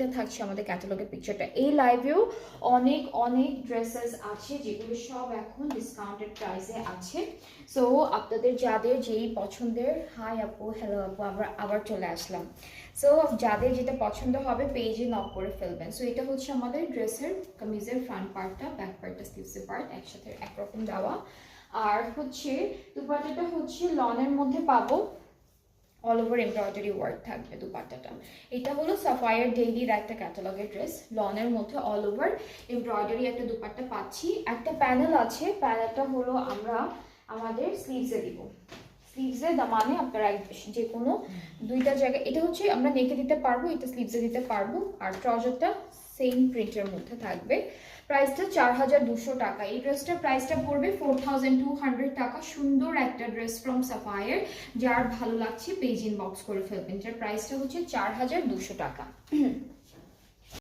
এটা থাকছে আমাদের ক্যাটালগের পিকচারটা। এই লাইভেও অনেক অনেক ড্রেসেস আছে যেগুলো সব এখন ডিসকাউন্টেড প্রাইসে আছে। সো আপনাদের যাদের যেই পছন্দের, হাই আপু, হ্যালো আপু, আবার চলে আসলাম। সো যাদের যেটা পছন্দ হবে পেজে নক করে ফেলবেন। সো এটা হচ্ছে আমাদের ড্রেসের কামিজের ফ্রন্ট পার্টটা, ব্যাক পার্টটা, স্লিভসের পার্ট একসাথে একরকম দেওয়া। আর হচ্ছে দুপাট্টাটা হচ্ছে লনের মধ্যে পাবো, অল ওভার এমব্রয়ডারি ওয়ার্ক থাকবে দুপাট্টাটা। এটা হলো সাফায়ার ডেইলির একটা ক্যাটালগের ড্রেস, লনের মধ্যে অল ওভার এমব্রয়ডারি একটা দুপাট্টা পাচ্ছি। একটা প্যানেল আছে, প্যানেলটা হলো আমরা আমাদের স্লিভসে দিব। স্লিভসে মানে আপনারা যে কোনো দুইটা জায়গায়, এটা হচ্ছে আমরা নেকে দিতে পারবো, এটা স্লিভসে দিতে পারবো। আর ট্রাউজারটা সেম প্রিন্টের মধ্যে থাকবে। প্রাইসটা 4200 টাকা। এই ড্রেসটার প্রাইসটা পড়বে 4200 টাকা। সুন্দর একটা ড্রেস ফ্রম সাফায়ার, যার ভালো লাগছে পেজ ইনবক্স করে ফেলবেন। যার প্রাইসটা হচ্ছে 4200 টাকা।